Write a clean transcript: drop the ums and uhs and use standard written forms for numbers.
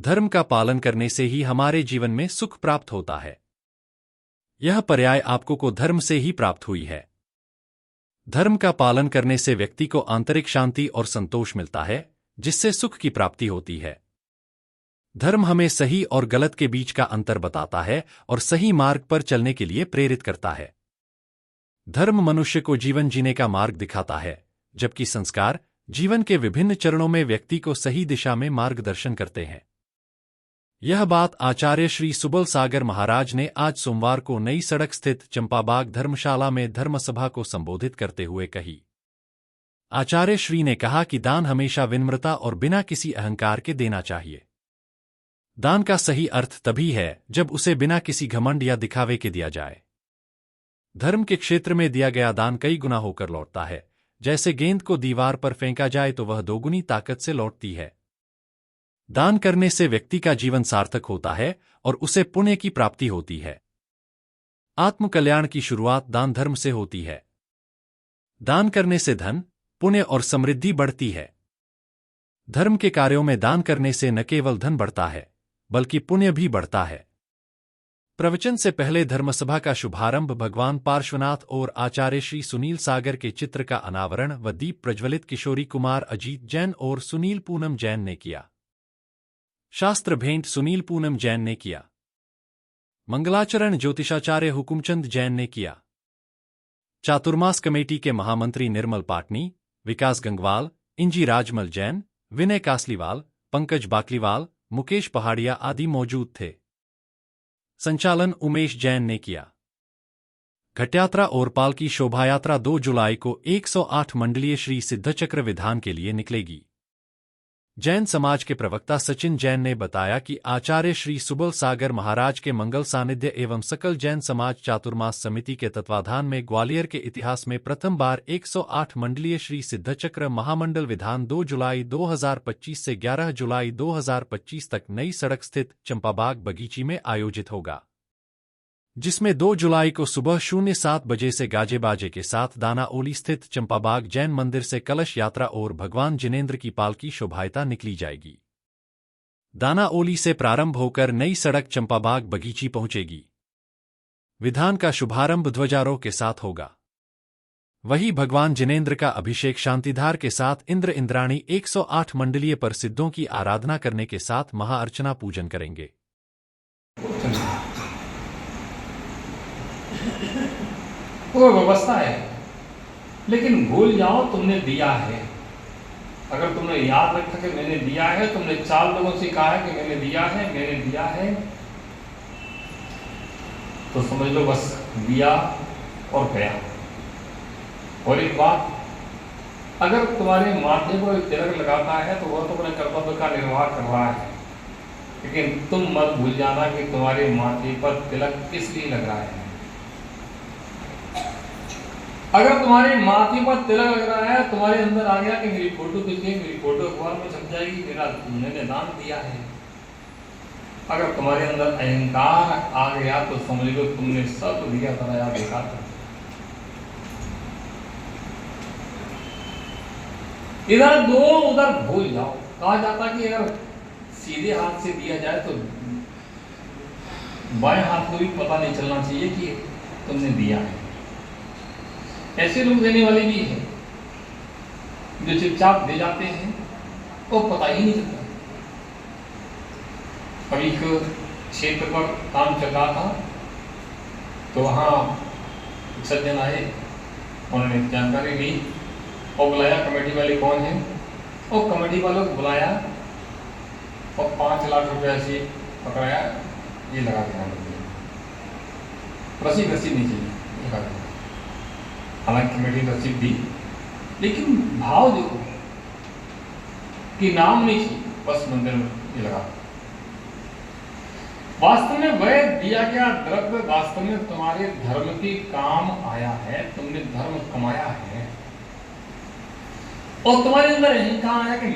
धर्म का पालन करने से ही हमारे जीवन में सुख प्राप्त होता है। यह पर्याय आपको को धर्म से ही प्राप्त हुई है। धर्म का पालन करने से व्यक्ति को आंतरिक शांति और संतोष मिलता है, जिससे सुख की प्राप्ति होती है। धर्म हमें सही और गलत के बीच का अंतर बताता है और सही मार्ग पर चलने के लिए प्रेरित करता है। धर्म मनुष्य को जीवन जीने का मार्ग दिखाता है, जबकि संस्कार जीवन के विभिन्न चरणों में व्यक्ति को सही दिशा में मार्गदर्शन करते हैं। यह बात आचार्य श्री सुबल सागर महाराज ने आज सोमवार को नई सड़क स्थित चंपाबाग धर्मशाला में धर्मसभा को संबोधित करते हुए कही। आचार्य श्री ने कहा कि दान हमेशा विनम्रता और बिना किसी अहंकार के देना चाहिए। दान का सही अर्थ तभी है जब उसे बिना किसी घमंड या दिखावे के दिया जाए। धर्म के क्षेत्र में दिया गया दान कई गुना होकर लौटता है। जैसे गेंद को दीवार पर फेंका जाए तो वह दोगुनी ताकत से लौटती है। दान करने से व्यक्ति का जीवन सार्थक होता है और उसे पुण्य की प्राप्ति होती है। आत्मकल्याण की शुरुआत दान धर्म से होती है। दान करने से धन, पुण्य और समृद्धि बढ़ती है। धर्म के कार्यों में दान करने से न केवल धन बढ़ता है, बल्कि पुण्य भी बढ़ता है। प्रवचन से पहले धर्मसभा का शुभारंभ भगवान पार्श्वनाथ और आचार्य श्री सुनील सागर के चित्र का अनावरण व दीप प्रज्वलित किशोरी कुमार अजीत जैन और सुनील पूनम जैन ने किया। शास्त्र भेंट सुनील पूनम जैन ने किया। मंगलाचरण ज्योतिषाचार्य हुकुमचंद जैन ने किया। चातुर्मास कमेटी के महामंत्री निर्मल पाटनी, विकास गंगवाल, इंजी राजमल जैन, विनय कासलीवाल, पंकज बाकलीवाल, मुकेश पहाड़िया आदि मौजूद थे। संचालन उमेश जैन ने किया। घटयात्रा और पालकी शोभायात्रा 2 जुलाई को 108 मंडलीय श्री सिद्धचक्र विधान के लिए निकलेगी। जैन समाज के प्रवक्ता सचिन जैन ने बताया कि आचार्य श्री सुबल सागर महाराज के मंगल सानिध्य एवं सकल जैन समाज चातुर्मास समिति के तत्वाधान में ग्वालियर के इतिहास में प्रथम बार 108 मंडलीय श्री सिद्धचक्र महामंडल विधान 2 जुलाई 2025 से 11 जुलाई 2025 तक नई सड़क स्थित चंपाबाग बगीची में आयोजित होगा, जिसमें 2 जुलाई को सुबह 07 बजे से गाजे बाजे के साथ दानाओली स्थित चंपाबाग जैन मंदिर से कलश यात्रा और भगवान जिनेंद्र की पालकी शोभायात्रा निकली जाएगी। दानाओली से प्रारंभ होकर नई सड़क चंपाबाग बगीची पहुंचेगी। विधान का शुभारंभ ध्वजारोह के साथ होगा। वहीं भगवान जिनेंद्र का अभिषेक शांतिधार के साथ इंद्र इंद्राणी 108 मंडलीय प्रसिद्धों की आराधना करने के साथ महाअर्चना पूजन करेंगे। वो व्यवस्था है, लेकिन भूल जाओ तुमने दिया है। अगर तुमने याद रखा कि मैंने दिया है, तुमने 4 लोगों से कहा है कि मैंने दिया है, तो समझ लो बस दिया और गया। और एक बात, अगर तुम्हारे माथे को तिलक लगाता है तो वह तो अपने कर्तव्य का निर्वाह कर रहा है, लेकिन तुम मत भूल जाना कि तुम्हारे माथे पर तिलक किस लिए लग रहा है। अगर तुम्हारे माथे पर तिलक लग रहा है, तुम्हारे अंदर आ गया कि मेरी फोटो खींचे, मेरी फोटो अखबार में छप जाएगी, मेरा मैंने दान दिया है। अगर तुम्हारे अंदर अहंकार आ गया तो समझ लो तुमने सब दिया कराया बेकार कर। इधर दो उधर भूल जाओ। कहा जाता कि अगर सीधे हाथ से दिया जाए तो बाएं हाथ को भी पता नहीं चलना चाहिए कि तुमने दिया है। ऐसे लोग देने वाले भी हैं जो चुपचाप दे जाते हैं, तो पता ही नहीं चलता। अभी एक क्षेत्र पर काम चल रहा था, तो वहाँ सज्जन आए, उन्होंने जानकारी ली और बुलाया कमेटी वाले कौन है, और कमेटी वालों को बुलाया और 5 लाख रुपए ऐसे पकड़ाया, ये लगा देना रसीद नहीं चाहिए, लगा देना। हालांकि कमेटी ने रसीद दी, लेकिन भाव देखो कि नाम नहीं चाहिए, बस मंदिर में ये लगा। वास्तव में वह दिया गया द्रव्य वास्तव में तुम्हारे धर्म के काम आया है, तुमने धर्म कमाया है, और तुम्हारे अंदर अहंकार आया कि